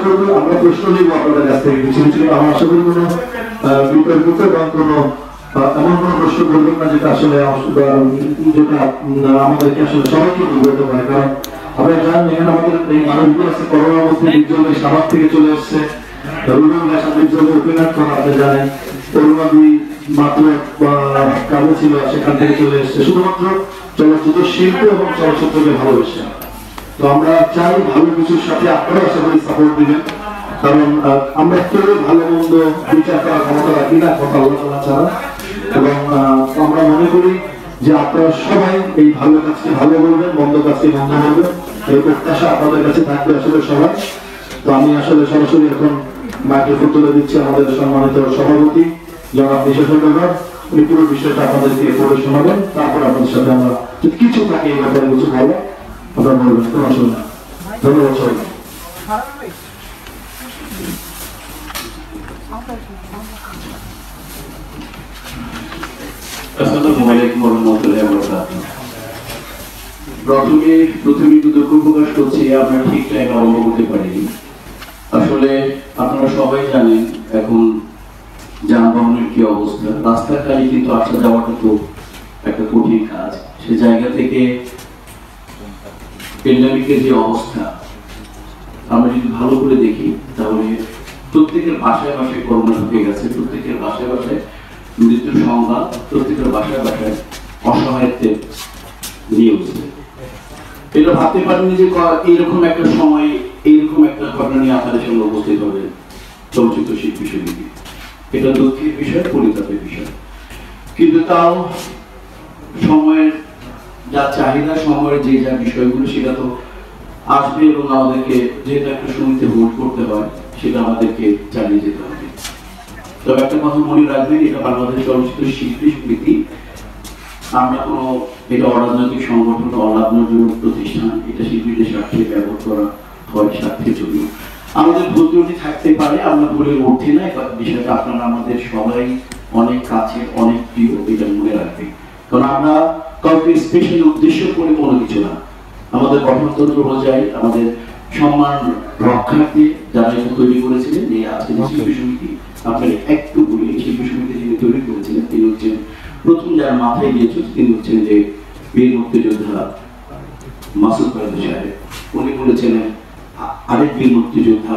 করবো আমরা প্রশ্ন নিব আপনাদের কাছ থেকে কিছু কিছু। আমরা আশা করি কোনো বিতর্কিত বা কোনো এমন কোনো প্রশ্ন করবেন না যেটা আসলে যেটা আমাদেরকে আসলে সবাইকে বিব্রত করে। কারণ আমরা জানি এখানে আমাদের এই মানুষগুলো আছে করোনার মধ্যে বিদ্যালয় সাভার থেকে চলে এসছে, ওপেনার করা আপনি জানেন, করোনাদি মাত্র কাজে ছিল সেখান থেকে চলে এসছে শুধুমাত্র চলচ্চিত্র শিল্প এবং চলচ্চিত্রকে ভালোবেসে। তো আমরা চাই ভালো কিছুর সাথে আপনারা আশা করি সাপোর্ট দিবেন, কারণ আমরা কেউ ভালো মন্দ বিচার করার ক্ষমতা রাখি না কথা আলোচনা ছাড়া। এবং আমরা মনে করি যে আপনারা সবাই এই ভালো কাজকে ভালো বলবেন, মন্দ কাজকে মন্দ বলবেন, এই প্রত্যাশা আপনাদের কাছে থাকবে আসলে সবাই। তো আমি আসলে সরাসরি এখন মাইক্রোফোন তুলে দিচ্ছি আমাদের সম্মানিত সভাপতি জনাব নিশাফর, উনি পুরো বিষয়টা আপনাদেরকে পড়ে শোনাবেন, তারপর আপনাদের সাথে আমরা যদি কিছু থাকে এই ব্যাপারে কিছু বলবো আপনারা বলবেন, কোনো অসুবিধা। ধন্যবাদ সবাই। প্রথমে দুঃখ প্রকাশ করছি আমরা ঠিক টাইমে আরম্ভ করতে পারিনি। আসলে আপনারা সবাই জানেন এখন যানবাহনের কি অবস্থা, রাস্তাঘাটে কিন্তু আসা যাওয়াটা তো একটা কঠিন কাজ। সে জায়গা থেকে প্যান্ডেমিকের যে অবস্থা আমরা যদি ভালো করে দেখি তাহলে প্রত্যেকের বাসায় বাসায় করোনা ঢুকে গেছে, প্রত্যেকের বাসায় বাসায় মৃত্যুর সংখ্যা, প্রত্যেকের বাসায় বাসায় অসহায়ত্বের নিউজ। এটা ভাবতে পারিনি যে এইরকম একটা সময় এইরকম একটা ঘটনা নিয়ে আপনাদের সঙ্গে উপস্থিত হবে চলচ্চিত্র শিল্পী সমিতি। এটা দুঃখের বিষয়, পরিতাপের বিষয়, কিন্তু তাও সময়ের যা চাহিদা, সময়ের যে যা বিষয়গুলো সেটা তো আসবে এবং আমাদেরকে যেটা একটা সমিতি ভোট করতে হয় সেটা আমাদেরকে চালিয়ে যেতে হবে। তবে একটা কথা মনে রাখবেন, এটা বাংলাদেশ চলচ্চিত্র শিল্পী সমিতি, আমরা কোনো এটা অরাজনৈতিক সংগঠন, অলাভজনক প্রতিষ্ঠান, এটা শিল্পীদের স্বার্থে ব্যবহার করা হয় স্বার্থের জন্য। আমাদের ভুল ত্রুটি থাকতে পারে, আমরা বলে উঠি না, বিষয়টা আপনারা আমাদের সবাই অনেক কাছে, অনেক প্রিয়, এটা মনে রাখবে। কারণ আমরা কাউকে স্পেশাল উদ্দেশ্য করে কোনো কিছু না, আমাদের গঠনতন্ত্র অনুযায়ী আমাদের সম্মান রক্ষার্থে যারা এটা তৈরি করেছিলেন এই আজকে শিল্পী সমিতি, আপনারা একটু বলি শিল্পী সমিতি যিনি তৈরি করেছিলেন তিনি হচ্ছেন প্রথম যারা মাথায় দিয়েছেন, তিনি হচ্ছেন যে বীর মুক্তিযোদ্ধা মাসুদ পারভেজ সাহেব। উনি বলেছিলেন আরেক বীর মুক্তিযোদ্ধা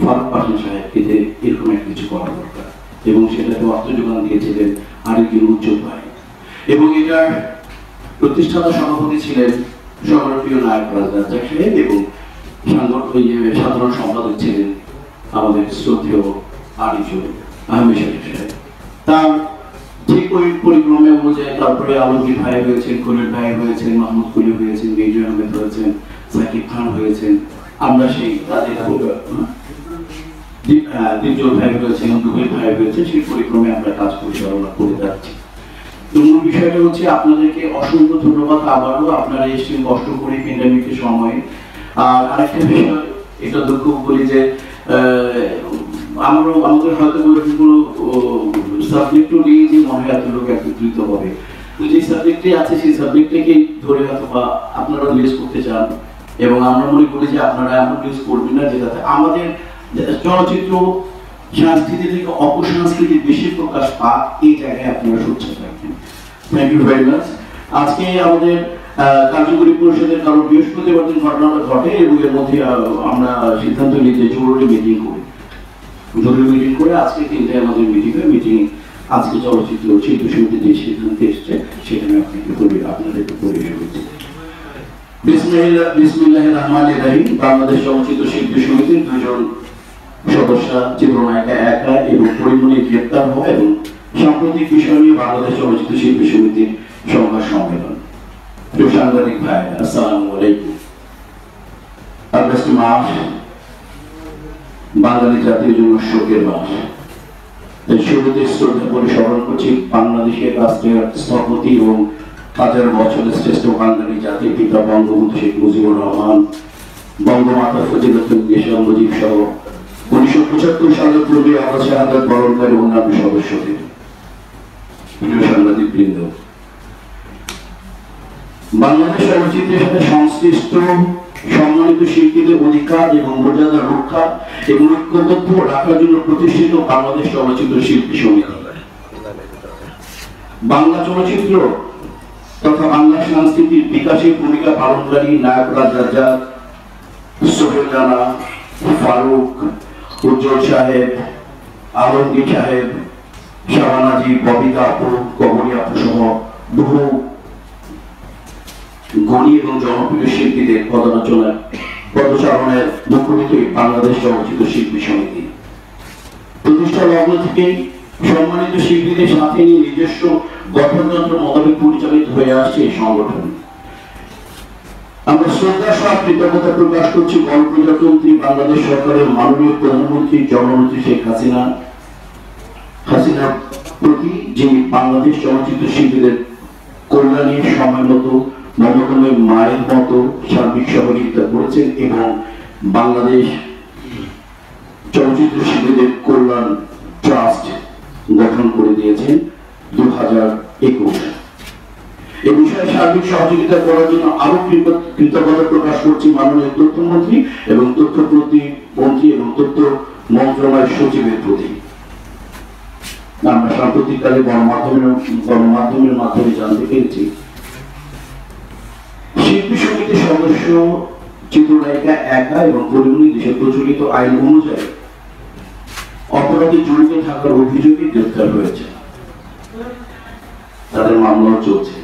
ফারুক পাঠান সাহেবকে এরকম একটা কিছু করা দরকার, এবং সেটাতে অর্থ যোগান দিয়েছিলেন আরেকজন উজ্জ্বল ভাই। এবং এটার প্রতিষ্ঠাতা সভাপতি ছিলেন সর্বপ্রিয় নায়ক রাজা সাহেব, এবং সাধারণ সম্পাদক ছিলেন আমাদের শ্রদ্ধেয় আরিফুল আহমেদ সাহেব। তার ঠিক ওই পরিক্রমে অনুযায়ী তারপরে আলমগীর ভাই হয়েছেন, খলিল ভাই হয়েছেন, মাহমুদ কুলি হয়েছেন, মেজর আহমেদ হয়েছেন, সাকিব খান হয়েছেন, আমরা সেই তাদের দ্বিজল ভাই হয়েছেন, দুবিল ভাই হয়েছেন, সেই পরিক্রমে আমরা কাজ পরিচালনা করে যাচ্ছি। তো মূল বিষয়টা হচ্ছে আপনাদেরকে অসংখ্য ধন্যবাদ, আবারও আপনারা এসেছেন কষ্ট করে প্যান্ডেমিকের সময়ে। আর আরেকটা বিষয়, এটা দুঃখ বলি যে আমাদের হয়তো কোনো সাবজেক্টও নেই যে মনে হয় এত লোক একত্রিত হবে, তো যে সাবজেক্টে আছে সেই সাবজেক্টটাকে ধরে হয়তো বা আপনারা রিলিজ করতে চান, এবং আমরা মনে করি যে আপনারা এমন রিলিজ করবেন না যেটাতে আমাদের চলচ্চিত্র সংস্কৃতি থেকে অপসংস্কৃতির বেশি প্রকাশ পাক, এই জায়গায় আপনারা সোচ্চার রাখবেন। Thank you very much. আজকে আমাদের কার্যকরী পরিষদের কারণ বৃহস্পতিবার দিন ঘটনাটা ঘটে, এবং এর মধ্যে আমরা সিদ্ধান্ত নিতে জরুরি মিটিং করে আজকে 3টায় আমাদের মিটিং আজকে চলচ্চিত্র শিল্পী সমিতি যে সিদ্ধান্তে এসছে সেখানে আপনাদেরকে পরিবেশন করছি। বিসমিল্লাহির রহমানির রহিম। বাংলাদেশ চলচ্চিত্র শিল্পী সমিতির 2 জন সদস্য চিত্রনায়িকা একা এবং পরিমণি গ্রেপ্তার হয়, এবং সাম্প্রতিক বিষয় নিয়ে বাংলাদেশ চলচ্চিত্র শিল্পী সমিতির সংবাদ সম্মেলন। প্রিয় সাংবাদিক ভাই, আসসালামু আলাইকুম। আগস্ট মাস বাঙালি জাতির জন্য শোকের মাস। তাই শুরুতে শ্রদ্ধা করে স্মরণ করছি বাংলাদেশের রাষ্ট্রের স্থপতি এবং 1000 বছরের শ্রেষ্ঠ বাঙালি জাতির পিতা বঙ্গবন্ধু শেখ মুজিবুর রহমান, বঙ্গমাতা ফজিলাতুন্নেসা মুজিব সহ 1975 সালের পূর্বে আমরা শাহাদাত বরণকারী অন্যান্য সদস্যদের। প্রিয় সাংবাদিক বৃন্দ, বাংলাদেশ চলচ্চিত্রের সাথে সংশ্লিষ্ট সম্মানিত শিল্পীদের অধিকার এবং মর্যাদা রক্ষা এবং ঐক্যবদ্ধ রাখার জন্য প্রতিষ্ঠিত বাংলাদেশ চলচ্চিত্র শিল্পী সমিতি। বাংলা চলচ্চিত্র তথা বাংলা সংস্কৃতির বিকাশে ভূমিকা পালনকারী নায়করা রাজ্জাক, সোহেল রানা, ফারুক, উজ্জ্বল সাহেব, আলমগীর সাহেব, শাবানাজি, ববিতা আপু, কবরী আপু সহ বহু গণী এবং জনপ্রিয় শিল্পীদের পদচারণের মুখোমুখি বাংলাদেশ চলচ্চিত্র শিল্পী সমিতি। প্রতিষ্ঠা লগ্ন থেকেই সম্মানিত শিল্পীদের সাথে নিয়ে নিজস্ব গঠনতন্ত্র মোতাবেক পরিচালিত হয়ে আসছে এই সংগঠন। আমরা শ্রদ্ধা সহ কৃতজ্ঞতা প্রকাশ করছি গণপ্রজাতন্ত্রী বাংলাদেশ সরকারের মাননীয় প্রধানমন্ত্রী জননেত্রী শেখ হাসিনার প্রতি, যিনি বাংলাদেশ চলচ্চিত্র শিল্পীদের কল্যাণে সময় মতো মমতাময় মায়ের মতো সার্বিক সহযোগিতা করেছেন এবং বাংলাদেশ চলচ্চিত্র শিল্পীদের কল্যাণ ট্রাস্ট গঠন করে দিয়েছেন 2021। এই বিষয়ে সার্বিক সহযোগিতা করার জন্য আরো কৃতজ্ঞতা প্রকাশ করছি মাননীয় তথ্যমন্ত্রী এবং তথ্য প্রতিমন্ত্রী এবং তথ্য মন্ত্রণালয়ের সচিবের প্রতি। আমরা সাম্প্রতিককালে গণমাধ্যমের মাধ্যমে জানতে পেরেছি শিল্পী সমিতির সদস্য চিত্রনায়িকা একা এবং পরিমণি দেশে প্রচলিত আইন অনুযায়ী অপরাধে জড়িত থাকার অভিযোগে গ্রেফতার হয়েছে। তাদের মামলা চলছে।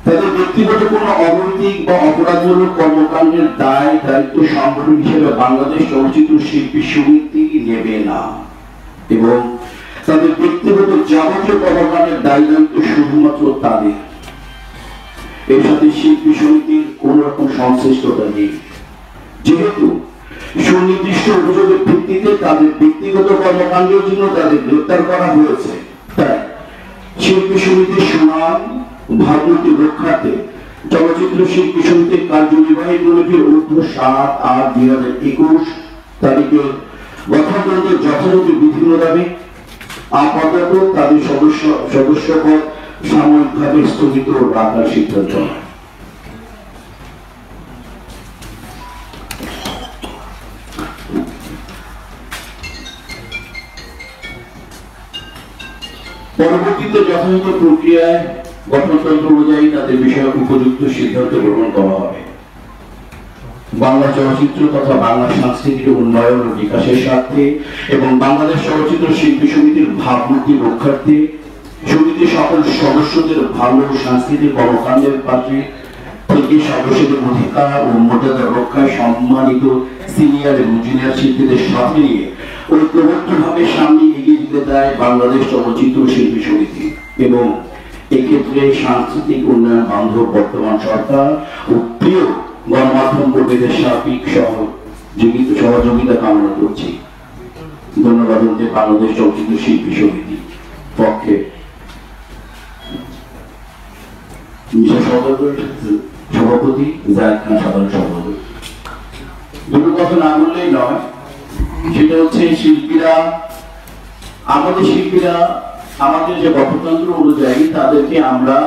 তাদের ব্যক্তিগত কোন অনৈতিক বা অপরাধমূলক কর্মকাণ্ডের দায় দায়িত্ব সংগঠন হিসেবে বাংলাদেশ চলচ্চিত্র শিল্পী সমিতি নেবে না এবং তাদের ব্যক্তিগত যাবতীয় কর্মকাণ্ডের দায় দায়িত্ব শুধুমাত্র তাদের। এর সাথে শিল্পী সমিতির কোন রকম সংশ্লিষ্টতা নেই। যেহেতু সুনির্দিষ্ট অভিযোগের ভিত্তিতে তাদের ব্যক্তিগত কর্মকাণ্ডের জন্য তাদের গ্রেফতার করা হয়েছে, তাই শিল্পী সমিতির সুনাম ভাবমূর্তি রক্ষার্থে চলচ্চিত্র শিল্পী সমিতির কার্যনির্বাহী কমিটির 7/8/2021 তারিখে গঠনতন্ত্রের যথাযথ বিধি মোতাবেক আপাতত তাদের সদস্যপদ সাময়িকভাবে স্থগিত রাখার সিদ্ধান্ত হয়। পরবর্তীতে যথাযথ প্রক্রিয়ায় গঠনতন্ত্র অনুযায়ী তাদের বিষয়ে উপযুক্ত সিদ্ধান্ত গ্রহণ করা হবে। বাংলা চলচ্চিত্র তথা বাংলা সংস্কৃতির উন্নয়ন ও বিকাশের স্বার্থে এবং বাংলাদেশ চলচ্চিত্র শিল্পী সমিতির ভাবমূর্তি রক্ষার্থে সমিতির সকল সদস্যদের ভালো সাংস্কৃতিক কর্মকাণ্ডের পাশে থেকে সদস্যদের অধিকার ও মর্যাদা রক্ষায় সম্মানিত সিনিয়র এবং জুনিয়র শিল্পীদের সাথে নিয়ে ঐক্যবদ্ধভাবে সামনে এগিয়ে যেতে দেয় বাংলাদেশ চলচ্চিত্র শিল্পী সমিতি এবং এক্ষেত্রে সাংস্কৃতিক উন্নয়ন বান্ধব বর্তমান সরকার ও প্রিয় গণমাধ্যম কর্মীদের সার্বিক সহযোগিতা কামনা করছি। ধন্যবাদ বাংলাদেশ চলচ্চিত্র শিল্পী সমিতি পক্ষে সভাপতি জায়েদ খান সাধারণ সম্পাদক। দুটো কথা না বললেই নয়, সেটা হচ্ছে আমাদের যে গঠনতন্ত্র অনুযায়ী তাদেরকে আমরা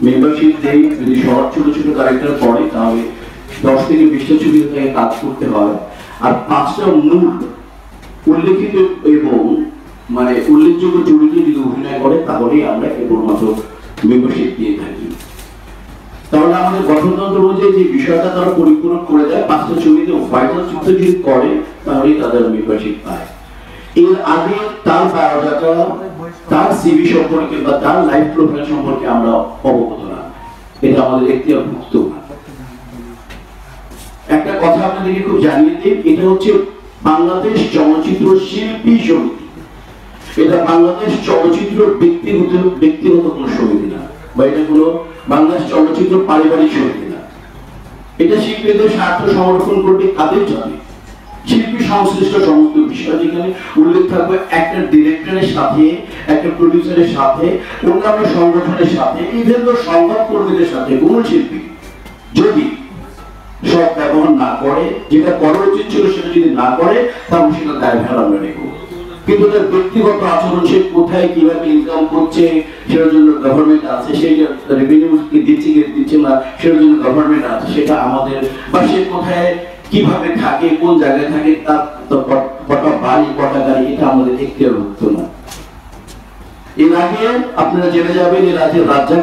মেম্বারশিপ দেই। যদি শহর ছোট ছোট ক্যারেক্টার পড়ে তাহলে 10 থেকে 20টা ছবিতে তাকে কাজ করতে হয়, আর 5টা মূল উল্লেখিত এবং উল্লেখযোগ্য চরিত্রে যদি অভিনয় করে তাহলেই আমরা কেবলমাত্র মেম্বারশিপ দিয়ে থাকি। তাহলে আমাদের গঠনতন্ত্র অনুযায়ী যে বিষয়টা তারা পরিপূরণ করে দেয়, 5টা ছবিতে ভাইটাল চরিত্র যদি করে তাহলেই তাদের মেম্বারশিপ পায়। এর আগে তার বায়োডাটা, তার সিভি সম্পর্কে বা তার লাইফ প্রোফাইল সম্পর্কে আমরা অবগত না, এটা আমাদের এখতিয়ারভুক্ত। একটা কথা আপনাদেরকে খুব জানিয়ে দিই, এটা হচ্ছে বাংলাদেশ চলচ্চিত্র শিল্পী সমিতি, এটা বাংলাদেশ চলচ্চিত্র ব্যক্তিগত কোনো সমিতি না, বা এটা কোনো বাংলাদেশ চলচ্চিত্র পারিবারিক সমিতি না। এটা শিল্পীদের স্বার্থ সংরক্ষণ করবে কাদের জন্য? শিল্পী সংশ্লিষ্ট সমস্ত বিষয় যেখানে উল্লেখ থাকবে একটা ডিরেক্টরের সাথে, একটা প্রডিউসারের সাথে, অন্যান্য সংগঠনের সাথে, ইভেন সংবাদ কর্মীদের সাথে কোন শিল্পী যদি সব ব্যবহার না করে, যেটা করা উচিত ছিল সেটা যদি না করে, তাহলে সেটা দায়ভার আমরা নেব। কিন্তু তার ব্যক্তিগত আচরণ, সে কোথায় কিভাবে ইনকাম করছে সেটার জন্য গভর্নমেন্ট আছে, সেই রেভিনিউ দিচ্ছে না সেটার জন্য গভর্নমেন্ট আছে, সেটা আমাদের, বা সে কোথায় কিভাবে থাকে, কোন জায়গায় থাকে, তার কটা বাড়ি কটা গাড়ি, এটা আমাদের এখতিয়ার হতো না। এর আগে আপনারা জেনে যাবেন এর আগে রাজ্জাক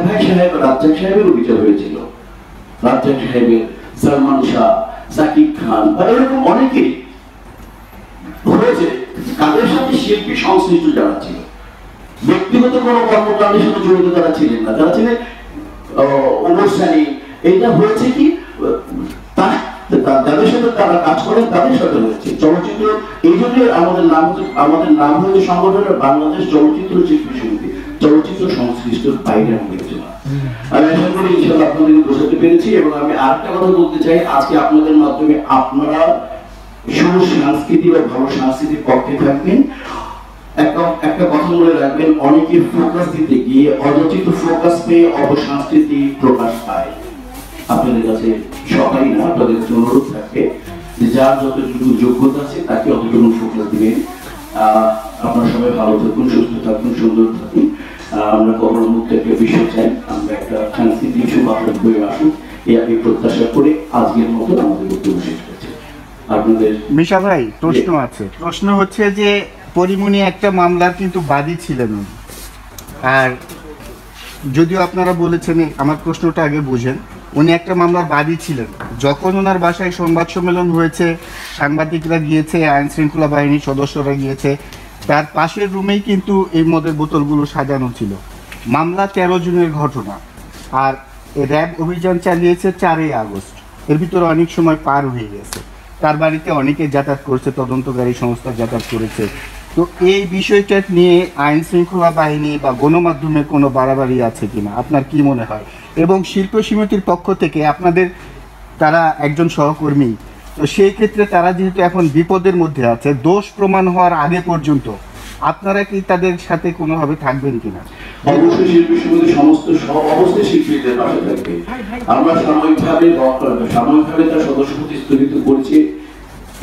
সাহেবের বিচার হয়েছিল, রাজ্জাক সাহেবের, সালমান শাহ, সাকিব খান বা এরকম অনেকেই হয়েছে। তাদের সাথে শিল্পী সংশ্লিষ্ট যারা ছিল, ব্যক্তিগত কোনো কর্মকাণ্ডের সাথে জড়িত তারা ছিলেন না, তারা ছিলেন অনুষ্ঠানী। এটা হয়েছে কি যাদের সাথে তারা কাজ করেন তাদের সাথে হয়েছে চলচ্চিত্র। এই জন্য আমাদের নাম হয়েছে সংগঠনের বাংলাদেশ চলচ্চিত্র শিল্পী সমিতি, চলচ্চিত্র সংশ্লিষ্টর বাইরে আমি কিছু না। আমি আশা করি ইনশাআল্লাহ আপনাদেরকে বোঝাতে পেরেছি। এবং আমি আরেকটা কথা বলতে চাই, আজকে আপনাদের মাধ্যমে আপনারা সংস্কৃতি বা ভালো সংস্কৃতির পক্ষে থাকবেন। একটা কথা মনে রাখবেন, অনেকে ফোকাস দিতে গিয়ে অযথিত ফোকাস পেয়ে অপসংস্কৃতি প্রকাশ পায়। আপনাদের কাছে সবাই না, আপনাদের কাছে অনুরোধ থাকবে যে যার যতটুকু যোগ্যতা আছে তাকে অতটুকু ফোকাস দিবেন। আপনারা সবাই ভালো থাকুন, সুস্থ থাকুন, সুন্দর থাকুন। আমরা কখনো মুক্ত একটা বিশ্ব চাই, আমরা একটা সাংস্কৃতিক সুবাহন হয়ে আসুন, এই আমি প্রত্যাশা করে আজকের মতো আমাদের বক্তব্য শেষ করছি। আপনাদের মিশা ভাই প্রশ্ন আছে, প্রশ্ন হচ্ছে যে পরিমণি একটা মামলার কিন্তু বাদী ছিলেন, আর যদিও আপনারা বলেছেন, আমার প্রশ্নটা আগে বুঝেন, উনি একটা মামলার বাদী ছিলেন। যখন ওনার বাসায় সংবাদ সম্মেলন হয়েছে, সাংবাদিকরা গিয়েছে, আইন শৃঙ্খলা বাহিনীর সদস্যরা গিয়েছে, তার পাশের রুমেই কিন্তু এই মদের বোতলগুলো সাজানো ছিল। মামলা 13 জুনের ঘটনা, আর র্যাব অভিযান চালিয়েছে 4 আগস্ট। এর ভিতরে অনেক সময় পার হয়ে গেছে, তার বাড়িতে অনেকে যাতায়াত করেছে, তদন্তকারী সংস্থা যাতায়াত করেছে। তো এই বিষয়টা নিয়ে আইন শৃঙ্খলা বাহিনী বা গণমাধ্যমে কোনো বাড়াবাড়ি আছে কিনা আপনার কি মনে হয়? এবং শিল্প সমিতির পক্ষ থেকে আপনাদের, তারা একজন সহকর্মী, তো সেই ক্ষেত্রে তারা যেহেতু এখন বিপদের মধ্যে আছে, দোষ প্রমাণ হওয়ার আগে পর্যন্ত আপনারা কি তাদের সাথে কোনোভাবে থাকবেন কিনা? অবশ্যই শিল্পী সমিতি সমস্ত সব অবস্থায় শিল্পীদের পাশে থাকবে। আমরা সাময়িকভাবে তার সদস্যপদ স্থগিত করেছি,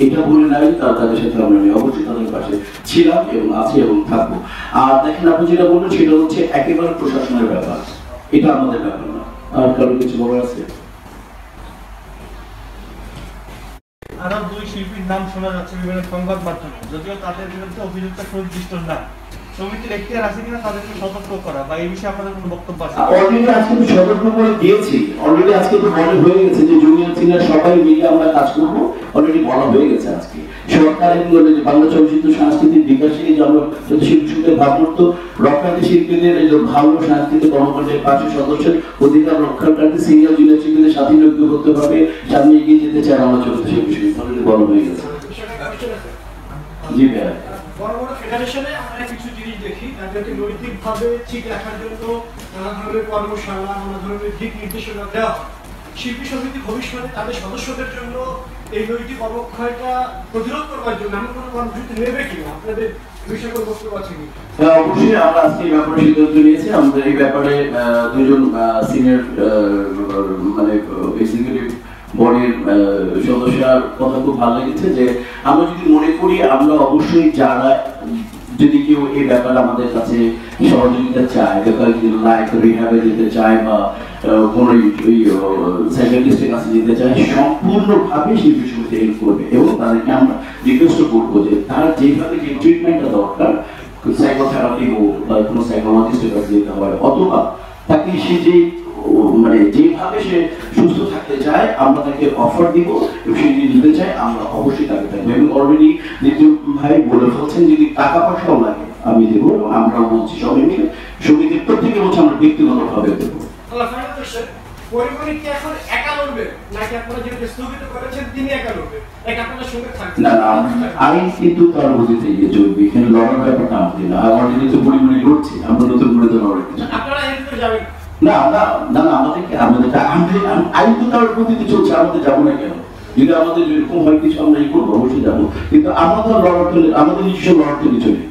এটা বলে নাই তাদের সাথে আমরা অবশ্যই তাদের পাশে ছিলাম এবং আছি এবং থাকবো। আর দেখেন আপনি যেটা বললেন সেটা হচ্ছে একেবারে প্রশাসনের ব্যাপার, এটা আমাদের ব্যাপার না। আর কারো কিছু বলার আছে? আরো 2 শিল্পীর নাম শোনা যাচ্ছে বিভিন্ন সংবাদ মাধ্যমে, যদিও তাদের বিরুদ্ধে অভিযোগটা সুনির্দিষ্ট না। সমিতির এখতিয়ার আছে কিনা তাদেরকে সতর্ক করা, বা এই বিষয়ে আপনাদের কোনো বক্তব্য আছে? অলরেডি আজকে তো সতর্ক করে দিয়েছি, অলরেডি আজকে তো মনে হয়ে গেছে যে জুনিয়র সিনিয়র সবাই মিলে আমরা কাজ করবো, অলরেডি বলা হয়ে গেছে। আজকে সরকারের বাংলা চলচ্চিত্র সাংস্কৃতিক বিকাশে যে আমরা শিল্পীদের ভাবমূর্ত রক্ষার্থী শিল্পীদের ভালো সাংস্কৃতিক কর্মকাণ্ডের পাশে সদস্যের অধিকার রক্ষার্থী সিনিয়র জুনিয়র শিল্পীদের সাথে যোগ্য করতে হবে, সামনে এগিয়ে যেতে চাই আমরা চলচ্চিত্র শিল্পী সমিতি, অলরেডি বলা হয়ে গেছে। জি ভাই, বড় বড় ফেডারেশনে আমরা কিছু জিনিস দেখি, তাদেরকে নৈতিকভাবে ঠিক রাখার জন্য নানা ধরনের কর্মশালা, নানা ধরনের দিক নির্দেশনা দেওয়া হয়। শিল্পী সমিতি ভবিষ্যতে তাদের সদস্যদের জন্য এই নৈতিক অবক্ষয়টা প্রতিরোধ করবার জন্য এমন কোনো কর্মসূচি নেবে কিনা? আপনাদের বিষয়ে কোনো বক্তব্য আছে কি? অবশ্যই আমরা আজকে এই ব্যাপারে সিদ্ধান্ত নিয়েছি। আমাদের এই ব্যাপারে 2 জন সিনিয়র মানে এক্সিকিউটিভ বডির সদস্যরা কথা খুব ভালো লেগেছে যে আমরা যদি মনে করি, আমরা অবশ্যই যারা যদি কেউ এই ব্যাপারে আমাদের কাছে সহযোগিতা চায়, ব্যাপারে যদি লাইক রিহ্যাবে যেতে চায় বা কোনো সাইকিয়াট্রিস্টের কাছে যেতে চায়, সম্পূর্ণভাবে শিল্পী সমিতি হেল্প করবে। এবং তাদেরকে আমরা রিকোয়েস্ট করবো যে তারা যেভাবে যে ট্রিটমেন্টটা দরকার, সাইকোথেরাপি হোক বা কোনো সাইকোলজিস্টের কাছে যেতে হয়, অথবা তাকে সে যে মানে যেভাবে সে সুস্থ থাকতে চায় আমরা তাকে অফার দিব, এবং সে যদি দিতে চায় আমরা অবশ্যই তাকে থাকবো। এবং অলরেডি দ্বিতীয় ভাই বলে ফেলছেন যদি টাকা পয়সাও লাগে আমি দেবো, এবং আমরাও বলছি সবাই মিলে সমিতির প্রত্যেকে বলছে আমরা ব্যক্তিগতভাবে দেবো। পরিমণি কি এখন একা লড়বে, নাকি আপনারা যেটা স্থগিত করেছেন তিনি একা লড়বে, নাকি আপনাদের সঙ্গে থাকবে? না না, আইন কিন্তু তার গতিতে গিয়ে চলবে, এখানে লড়ার ব্যাপারটা আমাদের না। অলরেডি তো পরিমণি লড়ছে, আমরা নতুন করে তো লড়াই আপনারা এর ভিতরে যাবেন না। আমাদেরকে আইন তো তার গতিতে চলছে, আমাদের যাবো না কেন? যদি আমাদের এরকম হয় কিছু আমরা এই করবো, অবশ্যই যাবো, কিন্তু আমাদের লড়ার আমাদের নিজস্ব লড়ার তো কিছু নেই।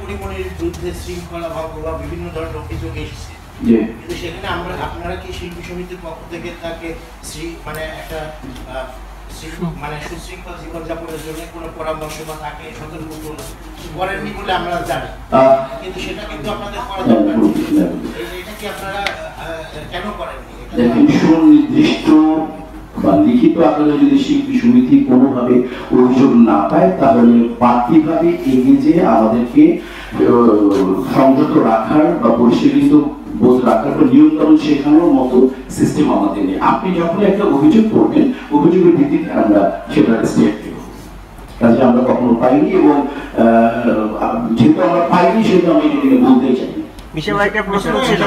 পরিমণির বিরুদ্ধে শৃঙ্খলা বা বিভিন্ন ধরনের অভিযোগ এসেছে, কিন্তু সেখানে আপনারা কি শিল্পী সমিতির পক্ষ থেকে তাকে মানে একটা মানে সুশৃঙ্খল জীবনযাপনের জন্য কোনো পরামর্শ বা তাকে সতর্ক করেননি বলে আমরা জানি, কিন্তু সেটা কিন্তু আপনাদের করা দরকার। এটা কি আপনারা কেন করেননি? দেখেন, সুনির্দিষ্ট বা লিখিত আকারে যদি শিল্পী সমিতি কোনোভাবে অভিযোগ না পায়, তাহলে বাড়তিভাবে এগিয়ে যেয়ে আমাদেরকে সংযত রাখার বা পরিশীলিত বোধ রাখার বা নিয়ন্ত্রণ শেখানোর মতো সিস্টেম আমাদের নেই। আপনি যখন একটা অভিযোগ করবেন, অভিযোগের ভিত্তিতে আমরা সেটা স্টেপ নেব। কাজে আমরা কখনো পাইনি, এবং যেহেতু আমরা পাইনি সেহেতু আমি এটা নিয়ে বলতেই চাই। মিশা ভাই একটা প্রশ্ন ছিল।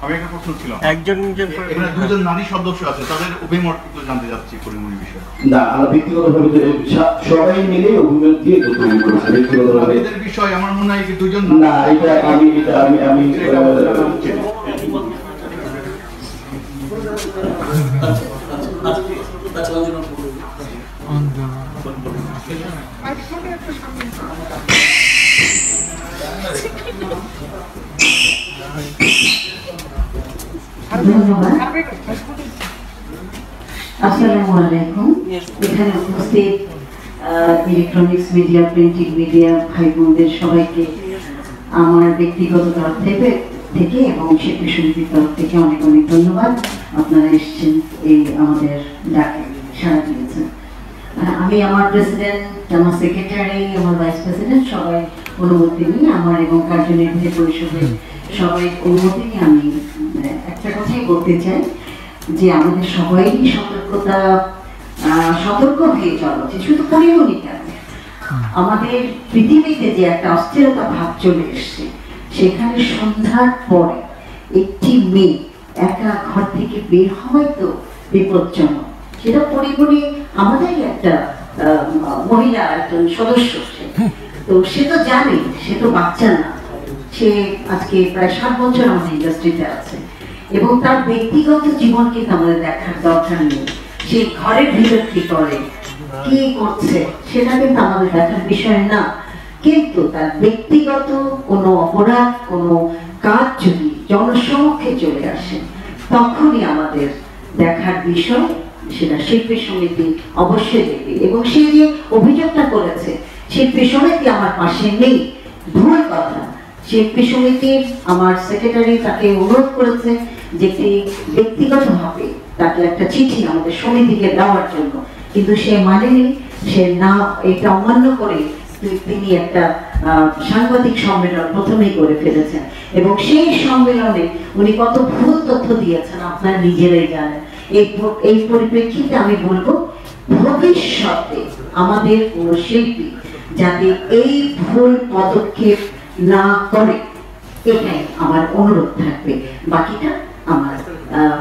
আমি একটা প্রশ্ন ছিল, একজন এখানে দুজন নারী সদস্য আছে, তাদের অভিমত একটু জানতে যাচ্ছি পরিমণি বিষয়ে। না, আমরা ব্যক্তিগতভাবে সবাই মিলে অভিমত দিয়ে তৈরি করেছি। ব্যক্তিগতভাবে এদের বিষয় আমার মনে হয় কি দুজন না, এটা আমি ধন্যবাদ। আসসালামু আলাইকুম। এখানে উপস্থিত ইলেকট্রনিক্স মিডিয়া, প্রিন্টিং মিডিয়া ভাই বোনদের সবাইকে আমার ব্যক্তিগত তরফ থেকে এবং শিল্পী সমিতির তরফ থেকে অনেক অনেক ধন্যবাদ। আপনারা এসেছেন, এই আমাদের ডাকে সাড়া দিয়েছেন। আমি আমার প্রেসিডেন্ট, আমার সেক্রেটারি, আমার ভাইস প্রেসিডেন্ট সবাই অনুমতি নিয়ে, আমার এবং কার্যনির্বাহী পরিষদের সবাই অনুমতি নিয়ে আমি একটা কথাই বলতে চাই যে আমাদের সবাই সতর্ক হয়ে চলা উচিত। শুধু পরিমণি কেন, আমাদের পৃথিবীতে যে একটা অস্থিরতা ভাব চলে এসছে, সেখানে সন্ধ্যার পরে একটি মেয়ে একা ঘর থেকে বের হওয়াই তো বিপজ্জনক। সেটা পরিমণি আমাদেরই একটা মহিলা, একজন সদস্য, তো সে তো জানে, সে তো বাচ্চা না, সে আজকে প্রায় 7 বছর আমাদের ইন্ডাস্ট্রিতে আছে, এবং তার ব্যক্তিগত জীবন কিন্তু আমাদের দেখার দরকার নেই। সে ঘরের ভিতর কি করে, কি করছে, সেটা কিন্তু আমাদের দেখার বিষয় না। কিন্তু তার ব্যক্তিগত কোনো অপরাধ, কোনো কাজ যদি জনসমক্ষে চলে আসে, তখনই আমাদের দেখার বিষয়। সেটা শিল্পী সমিতি অবশ্যই দেখবে, এবং সে যে অভিযোগটা করেছে শিল্পী সমিতি আমার পাশে নেই, ভুল কথা। শিল্পী সমিতির আমার সেক্রেটারি তাকে অনুরোধ করেছে যে ব্যক্তিগতভাবে তাকে একটা চিঠি আমাদের সমিতিকে দেওয়ার জন্য, কিন্তু সে মানেনি। সে না, এটা অমান্য করে তিনি একটা সাংবাদিক সম্মেলন প্রথমেই করে ফেলেছেন, এবং সেই সম্মেলনে উনি কত ভুল তথ্য দিয়েছেন আপনারা নিজেরাই জানেন। এই পরিপ্রেক্ষিতে আমি বলবো, ভবিষ্যতে আমাদের কোন শিল্পী যাতে এই ভুল পদক্ষেপ না করে, এটাই আমার অনুরোধ থাকবে। বাকিটা আমার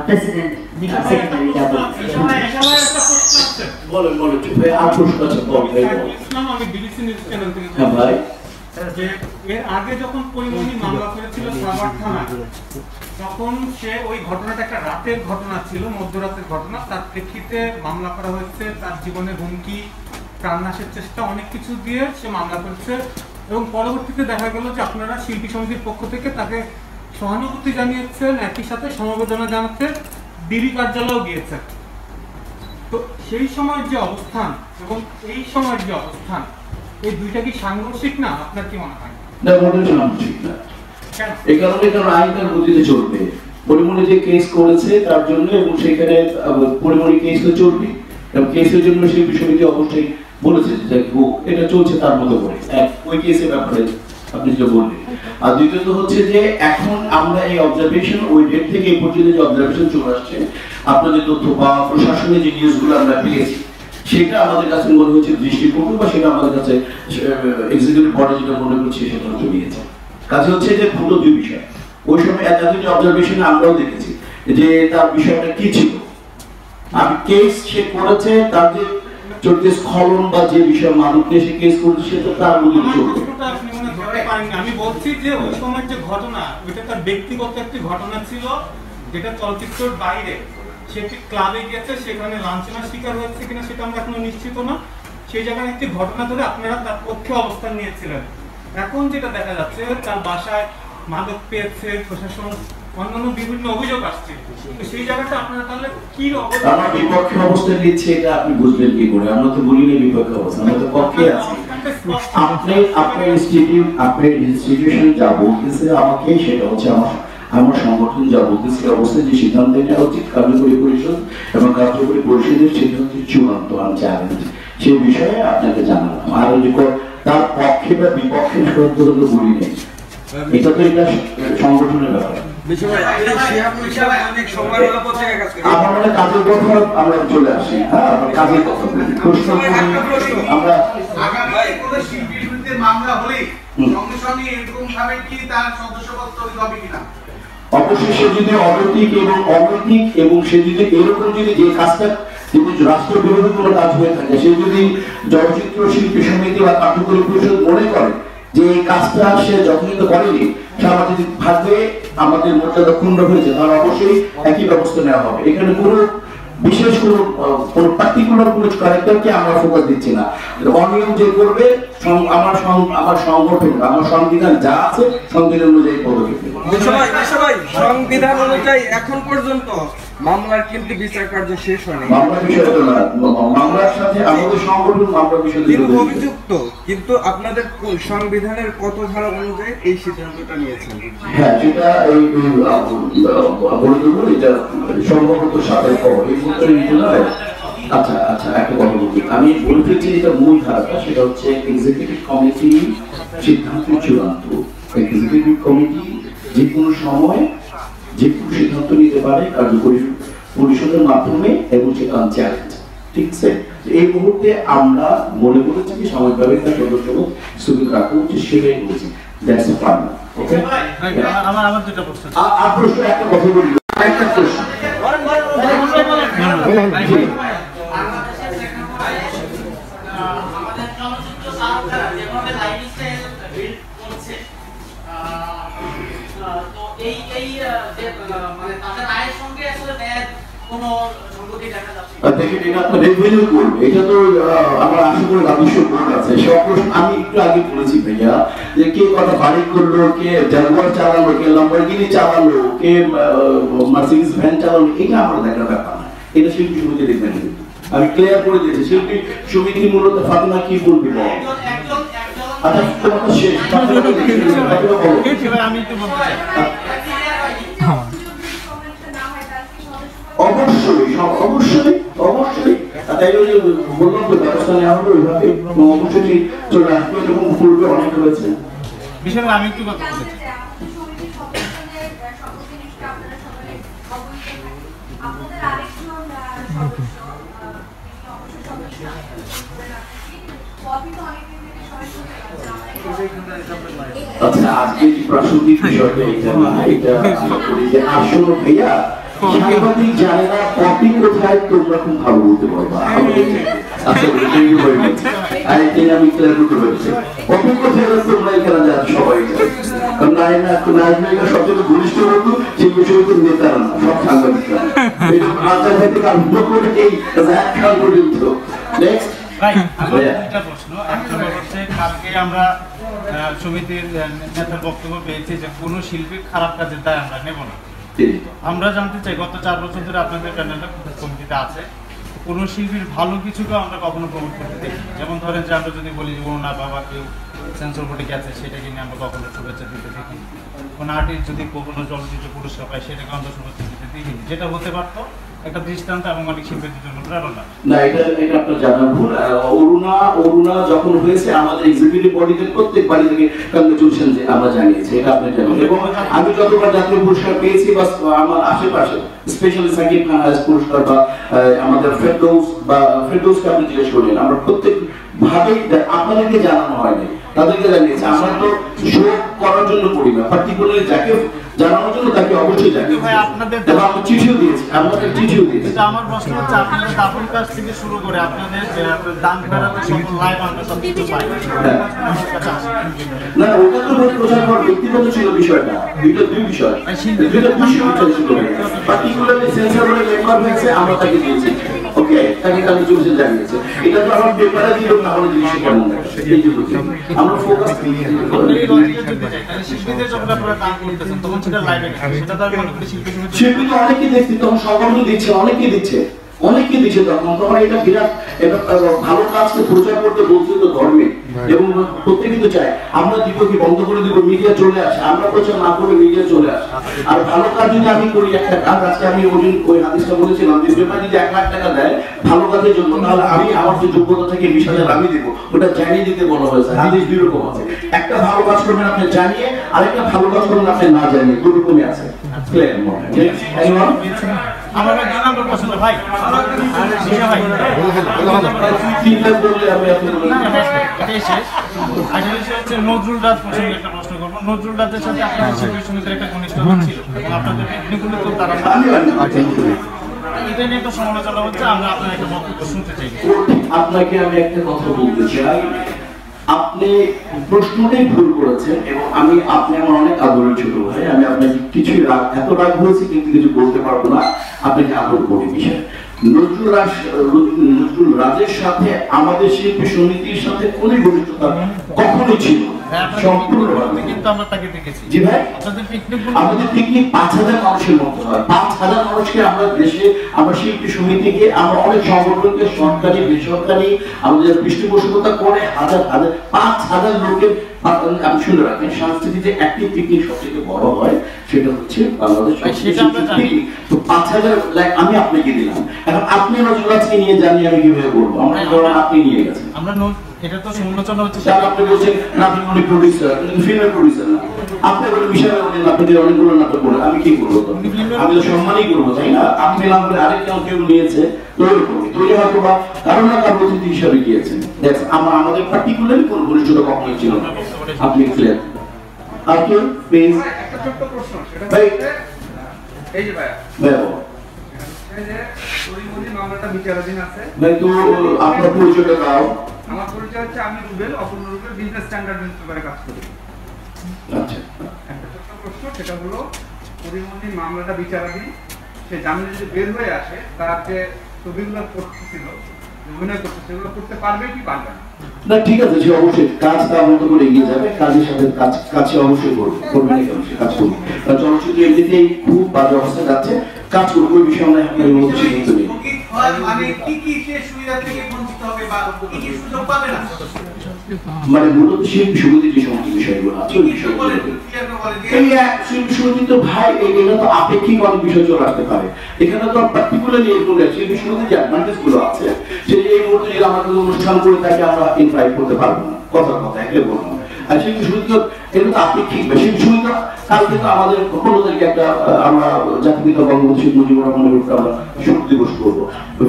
প্রেসিডেন্ট, সেক্রেটারি যাবো। আমি ডিবিসি নিউজ চ্যানেল থেকে ভাই, যে এর আগে যখন পরিমণি মামলা করেছিল সাভার থানায়, তখন সে ওই ঘটনাটা একটা রাতের ঘটনা ছিল, মধ্যরাতের ঘটনা, তার প্রেক্ষিতে মামলা করা হয়েছে। তার জীবনে হুমকি, প্রাণনাশের চেষ্টা, অনেক কিছু দিয়ে সে মামলা করেছে, এবং পরবর্তীতে দেখা গেল যে আপনারা শিল্পী সমিতির পক্ষ থেকে তাকে সহানুভূতি জানিয়েছেন, একই সাথে সমবেদনা জানাতে ডিবি কার্যালয়েও গিয়েছেন। তো সেই সময়ের যে অবস্থান এবং এই সময়ের যে অবস্থান, এই দুইটা কি সাংঘর্ষিক না? আপনার কি মনে হয়? না, মোটেও সাংঘর্ষিক না। এই কারণে কারণ আইন তার গতিতে চলবে। পরিমণি যে কেস করেছে তার জন্য, এবং সেখানে পরিমণি কেস তো চলবে, এবং কেসের জন্য শিল্পী সমিতি অবশ্যই বলেছে যে এটা চলছে তার মতো করে। ওই কেসের ব্যাপারে আপনি যেটা বললেন। আর দ্বিতীয়ত হচ্ছে যে এখন আমরা এই অবজারভেশন, ওই ডেট থেকে এই পর্যন্ত যে অবজারভেশন চলে আসছে, আপনাদের তথ্য বা প্রশাসনের যে নিউজগুলো আমরা পেয়েছি, সেটা আমাদের কাছে মনে হচ্ছে দৃষ্টিকটু, বা সেটা আমাদের কাছে এক্সিকিউটিভ বডি যেটা মনে করছে সেটা জমিয়েছে। কাজে হচ্ছে যে দুটো দুই বিষয়। ওই সময় এতদিন অবজারভেশনে আমরাও দেখেছি যে তার বিষয়টা কি ছিল। আর কেস সে করেছে, তার যে চরিত্র স্খলন বা যে বিষয় মানুষ নিয়ে সে কেস করেছে, সেটা তার মধ্যে চলবে। আমি বলছি যে ওই সময়ের যে ঘটনা, ওইটা তার ব্যক্তিগত একটি ঘটনা ছিল, যেটা চলচ্চিত্রের বাইরে। সে একটি ক্লাবে গেছে, সেখানে লাঞ্ছনার শিকার হয়েছে কিনা সেটা আমরা এখনো নিশ্চিত না। সেই জায়গায় একটি ঘটনা ধরে আপনারা তার পক্ষে অবস্থান নিয়েছিলেন। এখন যেটা দেখা যাচ্ছে, তার বাসায় মাদক পেয়েছে, প্রশাসন অন্যান্য বিভিন্ন অভিযোগ আসছে, তো সেই জায়গাটা আপনারা তাহলে কি আমার বিপক্ষে অবস্থান নিচ্ছে এটা আপনি বুঝলেন কি করে? আমরা তো বলি না বিপক্ষে অবস্থান, আমরা তো পক্ষে আছি। আপনার ইনস্টিটিউশন যা বলতেছে আমাকে, সেটা হচ্ছে আমার সংগঠন যা বলতেছে অবস্থায় যে সিদ্ধান্ত নেওয়া উচিত কার্যকরী পরিষদ এবং কার্যকরী পরিষদের সিদ্ধান্ত চূড়ান্ত আমি চ্যালেঞ্জ সেই বিষয়ে আপনাকে জানালাম। আর তার পক্ষে বা বিপক্ষে সত্যতা তো বলি নেই, এটা তো এটা সংগঠনের ব্যাপার। আমার মনে কাজের কথা আমরা চলে আসি। হ্যাঁ, কাজের কথা প্রশ্ন আমরা শিল্পীর বিরুদ্ধে মামলা হলে সঙ্গে সঙ্গে এরকম ভাবে কি তার সদস্যপদ তৈরি হবে কিনা? অবশ্যই সে যদি অনৈতিক এবং অনৈতিক এবং সে যদি এরকম যদি যে কাজটা যদি রাষ্ট্র বিরোধী কোনো কাজ হয়ে থাকে, সে যদি চলচ্চিত্র শিল্পী সমিতি বা কার্যকরী পরিষদ মনে করে যে এই কাজটা সে যথাযথ করেনি, সামাজিক ভাবে আমাদের মর্যাদা ক্ষুণ্ণ হয়েছে, তাহলে অবশ্যই একই ব্যবস্থা নেওয়া হবে। এখানে কোনো বিশেষ কোনো পার্টিকুলার কোনো ক্যারেক্টারকে আমরা ফোকাস দিচ্ছি না। অনিয়ম যে করবে আমার সংগঠন, আমার সংবিধান যা আছে সংবিধান অনুযায়ী পদক্ষেপ নেবে। সংবিধান অনুযায়ী এখন পর্যন্ত মামলার কিন্তু বিচার কার্য শেষ হয়নি। মামলা বিষয় তো না, মামলার সাথে আমাদের সংগঠন মামলা বিষয় অভিযুক্ত, কিন্তু আপনাদের সংবিধানের কত ধারা অনুযায়ী এই সিদ্ধান্তটা নিয়েছেন? হ্যাঁ, সেটা এই বলে দেবো, এটা সম্ভবত সাথে এই মুহূর্তে নয়। আচ্ছা আচ্ছা, একটা কথা বলি, আমি বলে ফেলছি যেটা মূল ধারাটা, সেটা হচ্ছে এক্সিকিউটিভ কমিটি সিদ্ধান্ত চূড়ান্ত। এক্সিকিউটিভ কমিটি যে কোনো সময় যে কোনো সিদ্ধান্ত নিতে পারে কার্যকরী পরিষদের মাধ্যমে, এবং সেটা চ্যালেঞ্জ। ঠিক আছে, এই মুহূর্তে আমরা মনে করেছি যে সাময়িকভাবে তার সদস্যপদ স্থগিত রাখা উচিত, সেটাই বলছি। That's final. ওকে, আমার দুটো প্রশ্ন। আর প্রশ্ন একটা কথা বলি, একটা প্রশ্ন আমাদের চলচ্চিত্র তারকারা যেভাবে লাইফস্টাইল বিল্ড করছে, তো এই যে মানে তাদের আয়ের সঙ্গে আসলে ন্যায়ের কোনো সংগতি দেখা যাচ্ছে? দেখেন, এটা আপনার রেভিনিউ করবে, এটা তো আমার আশা করি রাজস্ব বোর্ড আছে। সব প্রশ্ন আমি একটু আগে বলেছি ভাইয়া, যে কে কত বাড়ি করলো, কে জাগুয়ার চালালো, কে লাম্বরগিনি চালালো, কে মার্সিডিজ ভ্যান চালালো, এটা আমার দেখার ব্যাপার না। এটা শিল্পী সমিতি দেখবেন, আমি ক্লিয়ার করে দিয়েছি। শিল্পী সমিতি মূলত ফাতেমা কি বলবি বল? আচ্ছা, তোমার শেষ আমি একটু বলতে চাই। অবশ্যই অবশ্যই অবশ্যই, তাই বললাম তো ব্যবস্থা নেওয়া হবে ওইভাবে, অবশ্যই চলে আসবে এবং পূর্বে অনেক হয়েছে। বিষয়ে আমি একটু কথা বলতে চাই। আচ্ছা, আজকে যে প্রাসঙ্গিক বিষয়টা এটা না, এটা আসলে ভাইয়া সাংবাদিক জানে না কপি কোথায়, তোমরা খুব ভালো বলতে পারবা। আচ্ছা, আমি ক্লিয়ার করতে পারছি কপি কোথায় তোমরা এখানে যান সবাই, কারণ নায়িকা সবচেয়ে ঘনিষ্ঠ বন্ধু সেই বিষয়ে তো নেতারা না, সব সাংবাদিকরা। এটা আচার থেকে আরম্ভ করে এই খান পর্যন্ত। নেক্সট একটা প্রশ্ন, একটা হচ্ছে কালকে আমরা সমিতির নেতার বক্তব্য পেয়েছি যে কোনো শিল্পীর খারাপ কাজের দায় আমরা নেব না। আমরা জানতে চাই, গত 4 বছর ধরে আপনাদের প্যানেলটা কমিটিতে আছে, কোনো শিল্পীর ভালো কিছুকে আমরা কখনো প্রমোট করতে দেখি। যেমন ধরেন যে আমরা যদি বলি যে না বাবা কেউ সেন্সর বোর্ডে গেছে, সেটাকে নিয়ে আমরা কখনো শুভেচ্ছা দিতে দেখি। কোনো আর্টিস্ট যদি কোনো চলচ্চিত্র পুরস্কার পায়, সেটাকে আমরা শুভেচ্ছা দিতে দেখি, যেটা হতে পারতো একটা দৃষ্টান্ত এবং অনেক শিল্পীদের জন্য প্রেরণা। না, এটা আপনার জানা ভুল। অরুণা যখন হয়েছে, আমাদের এক্সিকিউটিভ বডিতে প্রত্যেক বাড়ি থেকে কংগ্রেচুলেশন যে আমরা জানিয়েছি, এটা আপনি জানেন। এবং আমি যতবার জাতীয় পুরস্কার পেয়েছি বা আমার আশেপাশে স্পেশালি সাকিব খান হায়েস্ট পুরস্কার বা আমাদের ফেরদৌসকে আপনি জিজ্ঞেস করলেন, আমরা প্রত্যেক ভাবে আপনাদেরকে জানানো হয়নি, তাদেরকে জানিয়েছি। আমরা তো শো করার জন্য করি না, পার্টিকুলারলি যাকে জানানোর জন্য তাকে অবশ্যই জানিয়েছি। আপনাদের চিঠিও দিয়েছি, আপনাদের চিঠিও দিয়েছি। আমার প্রশ্ন হচ্ছে, আপনাদের দাফন কাজ থেকে শুরু করে আপনাদের দান ফেরাতে সকল লাইভ আমরা সব কিছু পাই। না, ওটা তো প্রচার করার ব্যক্তিগত ছিল বিষয়টা, দুই বিষয়, দুইটা বিষয় ছিল। পার্টিকুলারলি সেন্সর বোর্ডের মেম্বার হয়েছে, আমরা তাকে দিয়েছি। ওকে তাকে কালকে চলছে জানিয়েছে এটা তো আমার পেপারে দিল না হলে জিনিসটা কেমন দেখাচ্ছে এই জন্য আমরা ফোকাস শিল্পীদের যখন আপনারা গান করতেছেন তখন সেটা লাইভে সেটা তো আমি মনে করি শিল্পী তো অনেকেই দেখছি তখন সংগঠন দিচ্ছে অনেকেই দিচ্ছে তখন এটা বিরাট এটা ভালো কাজকে প্রচার করতে বলছে তো ধর্মে এবং প্রত্যেকে তো চায় আমরা দিব কি বন্ধ করে দিব মিডিয়া চলে আসে আমরা প্রচার না করে মিডিয়া চলে আসে আর ভালো কাজ যদি আমি করি একটা কাজ আজকে আমি ওই হাদিসটা বলেছিলাম যে পেপার যদি 1 লাখ টাকা দেয় ভালো কাজের জন্য তাহলে আমি আমার যে যোগ্যতা থেকে 20,000 আমি দেবো ওটা জানিয়ে দিতে বলা হয়েছে হাদিস দুই রকম আছে একটা ভালো কাজ করবেন আপনি জানিয়ে আরেকটা ভালো কাজ করবেন আপনি না জানিয়ে দুই রকমই আছে ক্লিয়ার আমার 2 নম্বর প্রশ্ন ভাই নজরুল রাজ প্রসঙ্গে একটা প্রশ্ন করবো নজরুল রাজের সাথে আপনার শিল্পী সমিতির একটা ঘনিষ্ঠতা ছিল এবং আপনাদের টেকনিকগুলো তো তারা এটা নিয়ে একটা সমালোচনা হচ্ছে আমরা আপনার একটা বক্তব্য শুনতে চাই আপনাকে আমি একটা কথা বলতে চাই আপনি প্রশ্নটাই ভুল করেছেন এবং আপনি আমার অনেক আদরের ছোট ভাই আমি আপনাকে কিছুই এত রাগ হয়েছে কিন্তু কিছু বলতে পারবো না আপনাকে আদর করি বিষয় নজরুল রাজের সাথে আমাদের শিল্পী সমিতির সাথে কোন ঘনিষ্ঠতা কখনোই ছিল সম্পূর্ণভাবে কিন্তু আমরা তাকে দেখেছি জি ভাই আমাদের পিকনিক 5,000 মানুষের মতো হয় 5,000 মানুষকে আমরা দেশে আমরা শিল্পী সমিতিকে আমরা অনেক সংগঠনকে সরকারি বেসরকারি আমাদের পৃষ্ঠপোষকতা করে হাজার 5,000 লোকের আমি শুনে রাখেন সংস্কৃতিতে একটি পিকনিক সবথেকে বড় হয় সেটা হচ্ছে বাংলাদেশ পিকনিক তো 5,000 লাইক আমি আপনাকে দিলাম এখন আপনি নজরুল রাজকে নিয়ে জানি আমি কিভাবে বলবো আমরা ধরুন আপনি নিয়ে গেছেন আমরা এটা তো সমালোচনা হচ্ছে আপনি বলছেন না আপনি উনি প্রোডিউসার কিন্তু ফিল্মের প্রোডিউসার না আপনি বলে বিষয় বলেন আপনাদের অনেকগুলো নাটক করে আমি কি করবো আমি তো সম্মানই করবো তাই না আপনি নাম করে আরেক কেউ নিয়েছে তৈরি হয়তো বা কারণ না কারো অতিথি হিসাবে গিয়েছেন আমাদের পার্টিকুলারলি কোনো ঘনিষ্ঠতা কখনোই ছিল না আপনি ক্লিয়ার আর কেউ প্লিজ একটা ছোট্ট প্রশ্ন সেটা ভাই এই যে ভাই মামলাটা বিচারাধীন আছে ভাই তো আপনার পরিচয়টা দাও আমার পরিচয় হচ্ছে আমি রুবেল অপূর্ণ রুবেল বিজনেস স্ট্যান্ডার্ড নিউজপেপারে কাজ করি আচ্ছা একটা ছোট্ট প্রশ্ন সেটা হলো পরিমণির মামলাটা বিচারাধীন সে জামিনে যদি বের হয়ে আসে তার যে ছবিগুলো করতেছিল অভিনয় করতে সেগুলো করতে পারবে কি পারবে না ঠিক আছে সে অবশ্যই কাজ তার মতো করে এগিয়ে যাবে কাজের সাথে কাছে অবশ্যই করবে না কেন সে কাজ করবে কারণ চলচ্চিত্র এমনিতেই খুব বাজে অবস্থায় যাচ্ছে কাজ করবে ওই বিষয়ে আমরা আপনার মধ্যে সিদ্ধান্ত নেই মানে কি সে সুবিধা থেকে বঞ্চিত হবে বা কি সুযোগ পাবে না মানে মূলত শিল্পী সমিতির যে সমস্ত বিষয়গুলো আছে ওই বিষয়গুলো এই শিল্পী সমিতি তো ভাই এটা তো আপেক্ষিক অনেক বিষয় চলে আসতে পারে এখানে তো পার্টিকুলারলি এরকম শিল্পী সমিতির যে অ্যাডভান্টেজ গুলো আছে সেটা এই মুহূর্তে যদি আমরা কোনো অনুষ্ঠান করে তাকে আমরা ইনভাইট করতে পারবো না কথা একে বলবো আর শিল্পী সমিতি এটা তো আপেক্ষিক শিল্পী সমিতি কালকে তো আমাদের 15 তারিখে একটা আমরা জাতির পিতা বঙ্গবন্ধু শেখ মুজিবুর রহমানের উপর আমরা শোক দিবস করবো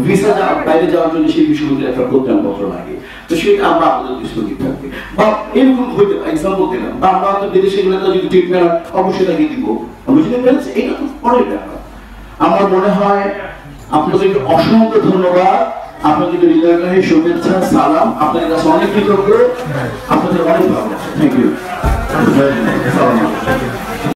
ভিসা বাইরে যাওয়ার জন্য শিল্পী সমিতির একটা প্রত্যয়নপত্র লাগে তো সেটা আমরা আমাদের স্থগিত থাকবে বা এরকম হইতে এক্সাম্পল দিলাম বা আমরা হয়তো বিদেশে গেলে তো যদি ট্রিটমেন্ট অবশ্যই তাকে দিব বুঝতে পেরেছি এটা তো পরের ব্যাপার আমার মনে হয় আপনাদেরকে অসংখ্য ধন্যবাদ আপনাদের হৃদয়কারী শুভেচ্ছা সালাম আপনাদের কাছে অনেক কৃতজ্ঞ আপনাদের অনেক ভালো থ্যাংক ইউ